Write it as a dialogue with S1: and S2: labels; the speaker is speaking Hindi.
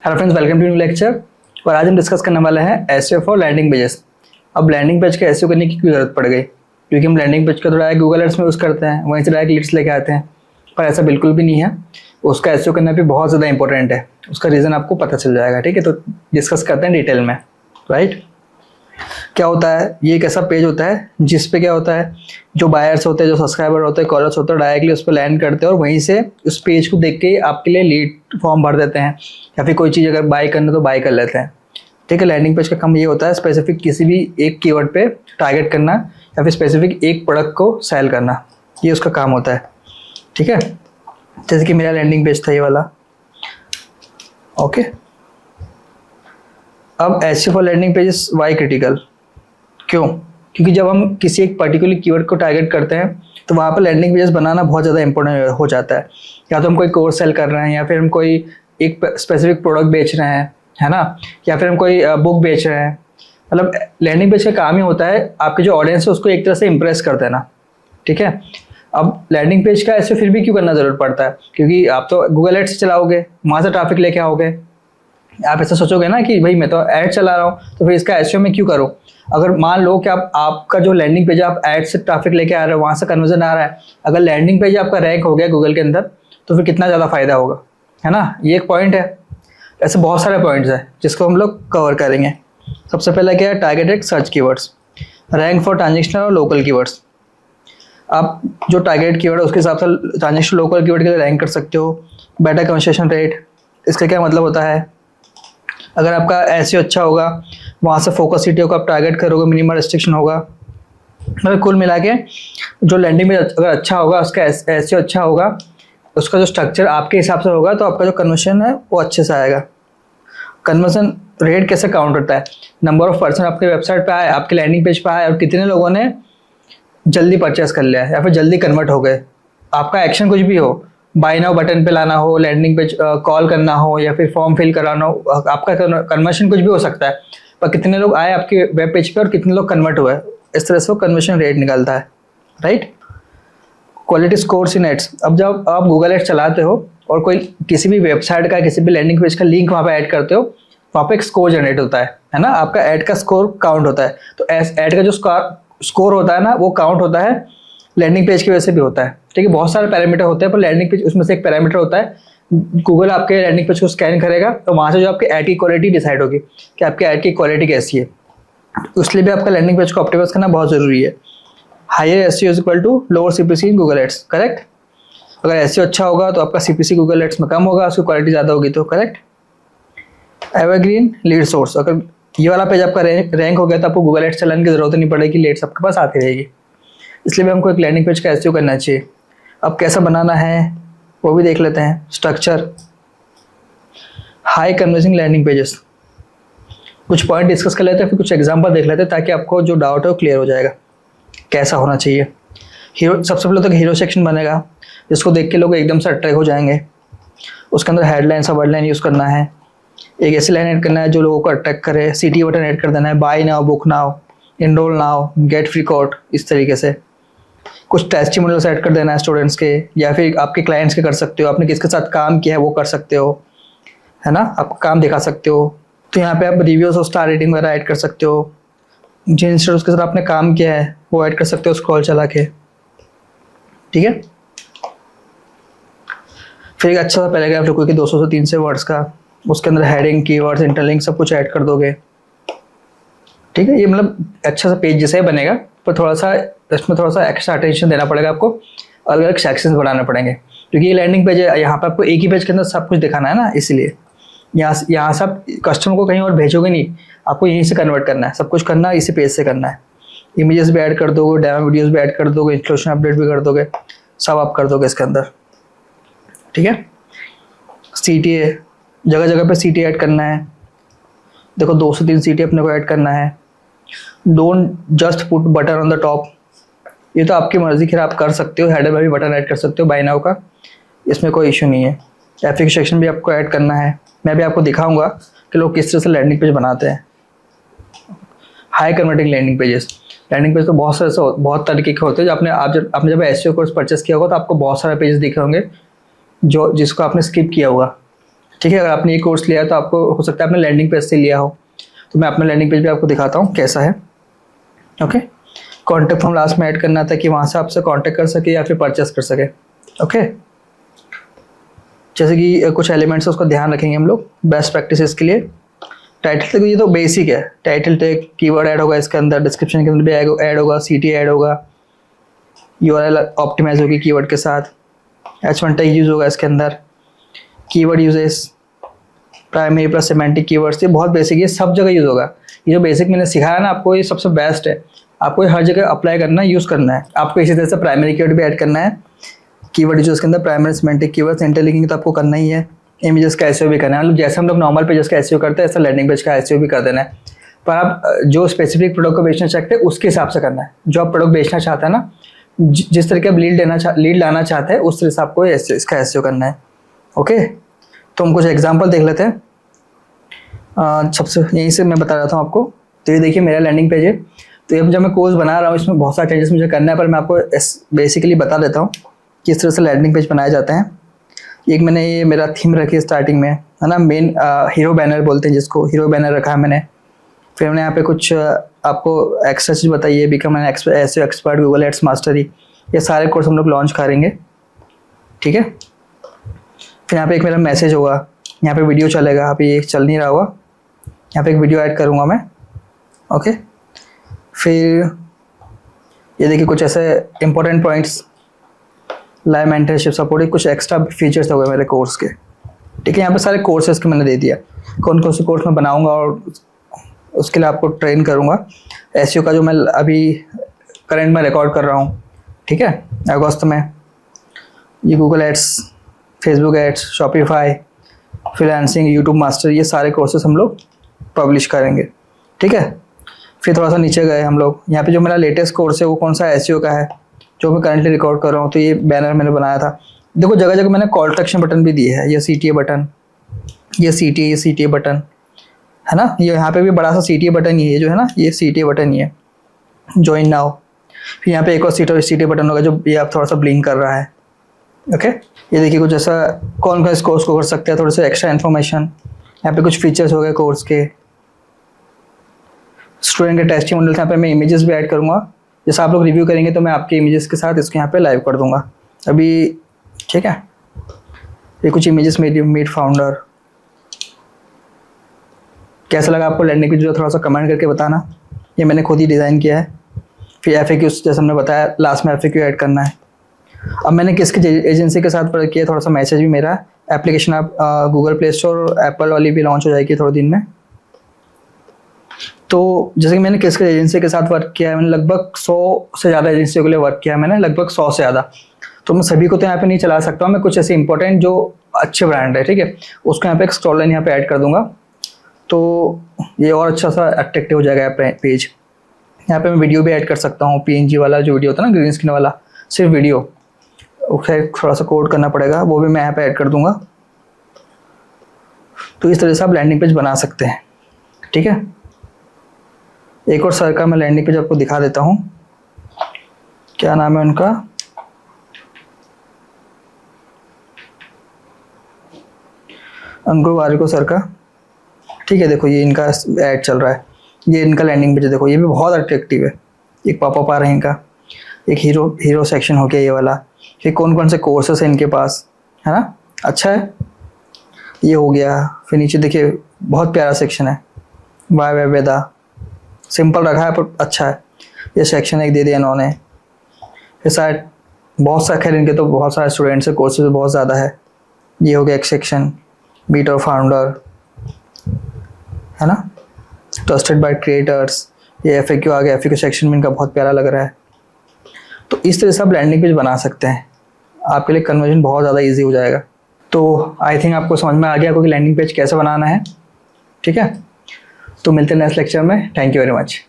S1: Hello friends, welcome to new lecture. और आज हम डिस्कस करने वाले हैं एसईओ फॉर लैंडिंग पेजेस। अब लैंडिंग पेज का एसईओ करने की क्यों जरूरत पड़ गई? क्योंकि हम लैंडिंग पेज का थोड़ा गूगल एड्स में यूज़ करते हैं, वहीं से डायरेक्ट लीड्स लेके आते हैं, पर ऐसा बिल्कुल भी नहीं है। उसका एसईओ करना भी बहुत ज़्यादा इंपॉर्टेंट है। उसका रीज़न आपको पता चल जाएगा, ठीक है? तो डिस्कस करते हैं डिटेल में, राइट। क्या होता है, ये एक ऐसा पेज होता है जिस पे क्या होता है, जो बायर्स होते हैं, जो सब्सक्राइबर होते हैं, कॉलर्स होते हैं, डायरेक्टली उस पर लैंड करते हैं और वहीं से उस पेज को देख के आपके लिए लीड फॉर्म भर देते हैं, या फिर कोई चीज़ अगर बाय करना तो बाय कर लेते हैं, ठीक है। लैंडिंग पेज का काम ये होता है स्पेसिफिक किसी भी एक कीवर्ड पे टारगेट करना या फिर स्पेसिफिक एक प्रोडक्ट को सेल करना, ये उसका काम होता है, ठीक है। जैसे कि मेरा लैंडिंग पेज था ये वाला, ओके। अब SEO for landing page is why critical, क्यों? क्योंकि जब हम किसी एक पर्टिकुलर कीवर्ड को टारगेट करते हैं तो वहाँ पर लैंडिंग पेजेस बनाना बहुत ज़्यादा इंपॉर्टेंट हो जाता है। या तो हम कोई कोर्स सेल कर रहे हैं, या फिर हम कोई एक स्पेसिफिक प्रोडक्ट बेच रहे हैं, है ना, या फिर हम कोई बुक बेच रहे हैं। मतलब लैंडिंग पेज का काम ही होता है आपके जो ऑडियंस है उसको एक तरह से इम्प्रेस कर देना, ठीक है। अब लैंडिंग पेज का ऐसे फिर भी क्यों करना ज़रूरत पड़ता है? क्योंकि आप तो गूगल एड्स चलाओगे, वहाँ से ट्रैफिक लेके आओगे। आप ऐसा सोचोगे ना कि भाई मैं तो ऐड चला रहा हूँ तो फिर इसका एसईओ में क्यों करूँ? अगर मान लो कि आपका जो लैंडिंग पेज है, आप ऐड से ट्रैफिक लेके आ रहे हो, वहाँ से कन्वर्जन आ रहा है, अगर लैंडिंग पेज आपका रैंक हो गया गूगल के अंदर तो फिर कितना ज़्यादा फायदा होगा, है ना। ये एक पॉइंट है। ऐसे बहुत सारे पॉइंट्स हैं जिसको हम लोग कवर करेंगे। सबसे पहला क्या है, targeted search keywords, rank for transactional और लोकल कीवर्ड्स। आप जो टारगेट कीवर्ड है उसके हिसाब से ट्रांजेक्शनल लोकल कीवर्ड के लिए रैंक कर सकते हो। बेटर कन्वर्सेशन रेट, इसका क्या मतलब होता है, अगर आपका एसईओ अच्छा होगा, वहाँ से फोकस सिटी को आप टारगेट करोगे, मिनिमम रिस्ट्रिक्शन होगा। मतलब कुल मिला के जो लैंडिंग पेज अगर अच्छा होगा, उसका एसईओ अच्छा होगा, उसका जो स्ट्रक्चर आपके हिसाब से होगा, तो आपका जो कन्वर्जन है वो अच्छे से आएगा। कन्वर्जन रेट कैसे काउंट होता है? नंबर ऑफ पर्सन आपके वेबसाइट पे आए, आपके लैंडिंग पेज पे आए, और कितने लोगों ने जल्दी परचेस कर लिया या फिर जल्दी कन्वर्ट हो गए। आपका एक्शन कुछ भी हो, बाय नाउ बटन पे लाना हो, लैंडिंग पेज कॉल करना हो, या फिर फॉर्म फिल कराना हो, आपका कन्वर्शन कुछ भी हो सकता है, पर कितने लोग आए आपके वेब पेज पे और कितने लोग कन्वर्ट हुए, इस तरह से वो कन्वर्शन रेट निकलता है, right. Quality scores in ads, अब जब आप गूगल एड्स चलाते हो और कोई किसी भी वेबसाइट का, किसी भी लैंडिंग पेज का लिंक वहाँ पे ऐड करते हो, वहाँ पे एक स्कोर जनरेट होता है ना, आपका ऐड का स्कोर काउंट होता है। तो ऐड का जो स्कोर होता है ना, वो काउंट होता है लैंडिंग पेज की वजह से भी होता है, ठीक है। बहुत सारे पैरामीटर होते हैं, पर लैंडिंग पेज उसमें से एक पैरामीटर होता है। गूगल आपके लैंडिंग पेज को स्कैन करेगा तो वहाँ से जो आपके ऐड की क्वालिटी डिसाइड होगी कि आपके ऐड की क्वालिटी कैसी है। इसलिए भी आपका लैंडिंग पेज को ऑप्टिमाइज करना बहुत ज़रूरी है। Higher SEO is equal to lower CPC in Google ads, correct. अगर एसईओ अच्छा होगा तो आपका सीपीसी गूगल एड्स में कम होगा, उसकी क्वालिटी ज़्यादा होगी, तो करेक्ट। एवरग्रीन लीड सोर्स, अगर ये वाला पेज आपका रैंक हो गया तो आपको गूगल एड्स चलाने की जरूरत नहीं पड़ेगी, लीड्स आपके पास आती रहेगी। इसलिए भी हमको एक लैंडिंग पेज का एसईओ करना चाहिए। अब कैसा बनाना है वो भी देख लेते हैं। Structure, high converging landing pages, कुछ पॉइंट डिस्कस कर लेते हैं, फिर कुछ एग्जांपल देख लेते हैं ताकि आपको जो डाउट है वो क्लियर हो जाएगा कैसा होना चाहिए। हीरो, सबसे पहले तो हीरो सेक्शन बनेगा जिसको देख के लोग एकदम से अट्रैक्ट हो जाएंगे। उसके अंदर हेडलाइन, सब वर्ड लाइन यूज़ करना है। एक ऐसी लाइन ऐड करना है जो लोगों को अट्रैक्ट करे। सिटी बटन ऐड कर देना है, buy now, book now, enrol now, get free code, इस तरीके से। कुछ टेस्टिमोनियल्स ऐड कर देना है स्टूडेंट्स के, या फिर आपके क्लाइंट्स के कर सकते हो, आपने किसके साथ काम किया है वो कर सकते हो, है ना, आप काम दिखा सकते हो। तो यहाँ पे आप रिव्यूज और स्टार रेटिंग वगैरह ऐड कर सकते हो। जिन इंस्टीट्यूट्स के साथ आपने काम किया है वो ऐड कर सकते हो स्क्रॉल चला के, ठीक है। फिर एक अच्छा सा पैराग्राफ रखोगे 200 से 300 वर्ड्स का, उसके अंदर हेडिंग, कीवर्ड्स, इंटरलिंक सब कुछ ऐड कर दोगे, ठीक है। ये मतलब अच्छा सा पेज जैसे बनेगा, पर थोड़ा सा इसमें थोड़ा सा एक्स्ट्रा अटेंशन देना पड़ेगा आपको, अलग अलग सेक्शंस बनाने पड़ेंगे, क्योंकि ये लैंडिंग पेज है, यहाँ पर आपको एक ही पेज के अंदर सब कुछ दिखाना है ना, इसलिए यहाँ से आप कस्टमर को कहीं और भेजोगे नहीं, आपको यहीं से कन्वर्ट करना है, सब कुछ करना इसी पेज से करना है। इमेजेस भी ऐड कर दोगे, डेमो वीडियोस भी ऐड कर दोगे, इंस्टॉलेशन अपडेट भी कर दोगे, सब आप कर दोगे इसके अंदर, ठीक है। CTA, जगह जगह पे CTA ऐड करना है। देखो 2 से 3 CTA अपने को ऐड करना है। Don't just put button on the top, ये तो आपकी मर्जी, खैर आप कर सकते हो, हेडर में भी बटन ऐड कर सकते हो बाय नाउ का, इसमें कोई इशू नहीं है। एफएक्यू सेक्शन भी आपको ऐड करना है। मैं भी आपको दिखाऊंगा कि लोग किस तरह से लैंडिंग पेज बनाते हैं। High converting landing pages, landing page तो बहुत तरीके के होते हैं। जो आपने जब एसईओ कोर्स परचेस किया होगा तो आपको बहुत सारे पेजेस दिखे होंगे जो जिसको आपने स्किप किया होगा, ठीक है, अगर आपने ये कोर्स लिया है तो आपको हो सकता है आपने लैंडिंग पेज से लिया हो, तो मैं अपना लैंडिंग पेज भी आपको दिखाता हूँ कैसा है। ओके, कॉन्टैक्ट फॉर्म लास्ट में ऐड करना था कि वहाँ से आपसे कॉन्टैक्ट कर सके या फिर परचेस कर सके। ओके, जैसे कि कुछ एलिमेंट्स है उसका ध्यान रखेंगे हम लोग बेस्ट प्रैक्टिसेस के लिए। टाइटल तक ये तो बेसिक है, टाइटल टैग कीवर्ड ऐड होगा इसके अंदर, डिस्क्रिप्शन के अंदर भी ऐड होगा, सीटी ऐड होगा, यूआरएल ऑप्टिमाइज होगी कीवर्ड के साथ, H1 टैग यूज होगा इसके अंदर, keyword uses, primary plus semantic keywords, ये बहुत बेसिक है, सब जगह यूज होगा। ये जो बेसिक मैंने सिखाया ना आपको, ये सबसे बेस्ट है, आपको हर जगह अप्लाई करना है, यूज़ करना है। आपको इसी तरह से प्राइमरी कीवर्ड भी ऐड करना है, कीवर्ड यूज के अंदर प्राइमरी सिमेंटिक कीवर्ड्स, इंटरलिंकिंग तो आपको करना ही है, इमेजेस का एसईओ भी करना है, मतलब जैसे हम लोग नॉर्मल पेजेस का एसईओ करते हैं ऐसा लैंडिंग पेज का एसईओ भी कर देना है। पर आप जो स्पेसिफिक प्रोडक्ट को बेचना चाहते हैं उसके हिसाब से करना है, जो आप प्रोडक्ट बेचना चाहते हैं ना, जिस तरह के आप लीड लाना चाहते हैं उस तरह से आपको इसका एसईओ करना है। ओके, तो हम कुछ एग्जाम्पल देख लेते हैं। सबसे यहीं से मैं बता रहा था आपको, तो ये देखिए मेरा लैंडिंग पेज है। तो ये जब मैं कोर्स बना रहा हूँ इसमें बहुत सारे चेंजेस मुझे करना है, पर मैं आपको बेसिकली बता देता हूँ किस तरह से लैंडिंग पेज बनाए जाते हैं। एक मैंने ये मेरा थीम रखी है स्टार्टिंग में, है ना, मेन हीरो बैनर बोलते हैं जिसको, हीरो बैनर रखा है मैंने। फिर मैंने यहाँ पे कुछ आपको एक्स्ट्रा चीज़ बताई है, become an SEO expert, Google ads mastery, ये सारे कोर्स हम लोग लॉन्च करेंगे। ठीक है, फिर यहाँ पे एक मेरा मैसेज होगा, यहाँ पे वीडियो चलेगा, अभी ये चल नहीं रहा होगा, यहाँ पे एक वीडियो ऐड करूँगा मैं। ओके, फिर ये देखिए कुछ ऐसे important points, live mentorship support, कुछ एक्स्ट्रा फीचर्स हो गए मेरे कोर्स के। ठीक है, यहाँ पे सारे कोर्सेज के मैंने दे दिया, कौन कौन से कोर्स मैं बनाऊंगा और उसके लिए आपको ट्रेन करूंगा। एसईओ का जो मैं अभी करंट में रिकॉर्ड कर रहा हूँ, ठीक है, अगस्त में, ये Google ads, Facebook ads, Shopify, freelancing, YouTube master, ये सारे कोर्सेज हम लोग पब्लिश करेंगे। ठीक है, फिर थोड़ा सा नीचे गए हम लोग, यहाँ पे जो मेरा लेटेस्ट कोर्स है वो कौन सा एसईओ का है जो मैं करंटली रिकॉर्ड कर रहा हूँ। तो ये बैनर मैंने बनाया था, देखो जगह जगह मैंने कॉल टू एक्शन बटन भी दिए है, ये सीटीए बटन, ये सीटीए बटन है ना, ये यहाँ पे भी बड़ा सा सीटीए बटन ही है जो है ना, ये सीटीए बटन ही है, ज्वाइन नाउ। फिर यहाँ पे एक और सीटीए बटन होगा जो ये आप थोड़ा सा ब्लिंक कर रहा है। ओके, ये देखिए कुछ ऐसा कौन कौन इस कोर्स को कर सकते हैं, थोड़े से एक्स्ट्रा इन्फॉर्मेशन, यहाँ पे कुछ फीचर्स हो गए कोर्स के, स्टूडेंट के टेस्टिमोनियल, यहाँ पे मैं इमेजेस भी ऐड करूँगा, जैसे आप लोग रिव्यू करेंगे तो मैं आपके इमेजेस के साथ इसको यहाँ पे लाइव कर दूंगा अभी। ठीक है, ये कुछ इमेजेस मीट फाउंडर, कैसा लगा आपको लैंडिंग पेज, जो थोड़ा सा कमेंट करके बताना, ये मैंने खुद ही डिज़ाइन किया है। फिर एफएक्यू, जैसे हमने बताया लास्ट में एफएक्यू ऐड करना है। अब मैंने किसके एजेंसी के साथ वर्क किया, थोड़ा सा मैसेज भी, मेरा एप्लीकेशन आप गूगल प्ले स्टोर, एप्पल वाली भी लॉन्च हो जाएगी थोड़े दिन में। तो जैसे कि मैंने किसके एजेंसी के साथ वर्क किया है, मैंने लगभग 100 से ज़्यादा एजेंसियों के लिए वर्क किया है मैंने, लगभग 100 से ज़्यादा। तो मैं सभी को तो यहाँ पे नहीं चला सकता हूँ, मैं कुछ ऐसे इंपॉर्टेंट जो अच्छे ब्रांड है, ठीक है, उसको यहाँ पे एक स्क्रॉल लाइन यहाँ पे ऐड कर दूंगा, तो ये और अच्छा सा अट्रैक्टिव हो जाएगा पेज। यहाँ पे मैं वीडियो भी ऐड कर सकता हूँ, पीएनजी वाला जो वीडियो होता है ना, ग्रीन स्क्रीन वाला, सिर्फ वीडियो, उसे थोड़ा सा कोड करना पड़ेगा, वो भी मैं यहाँ पे ऐड कर दूंगा। तो इस तरह से आप लैंडिंग पेज बना सकते हैं। ठीक है, एक और सर का मैं लैंडिंग पेज आपको दिखा देता हूँ, क्या नाम है उनका, अंकुर वारिको सर का। ठीक है, देखो ये इनका ऐड चल रहा है, ये इनका लैंडिंग पेज देखो, ये भी बहुत अट्रैक्टिव है, एक पॉपअप आ रहा है इनका, एक हीरो सेक्शन हो गया ये वाला, फिर कौन कौन से कोर्सेस हैं इनके पास, है ना, अच्छा है, ये हो गया। फिर नीचे देखिए बहुत प्यारा सेक्शन है, वाई वेदा, सिंपल रखा है पर अच्छा है, ये सेक्शन एक दे दिया इन्होंने। फिर शायद बहुत सा, खैर इनके तो बहुत सारे स्टूडेंट्स है, कोर्सेज बहुत ज़्यादा है। ये हो गया एक सेक्शन, मीट और फाउंडर, है ना, ट्रस्टेड बाय क्रिएटर्स, ये एफएक्यू आ गया, एफएक्यू सेक्शन में इनका बहुत प्यारा लग रहा है। तो इस तरह से आप लैंडिंग पेज बना सकते हैं, आपके लिए कन्वर्जन बहुत ज़्यादा इजी हो जाएगा। तो आई थिंक आपको समझ में आ गया आपको कि लैंडिंग पेज कैसे बनाना है। ठीक है, तो मिलते हैं नेक्स्ट लेक्चर में, थैंक यू वेरी मच।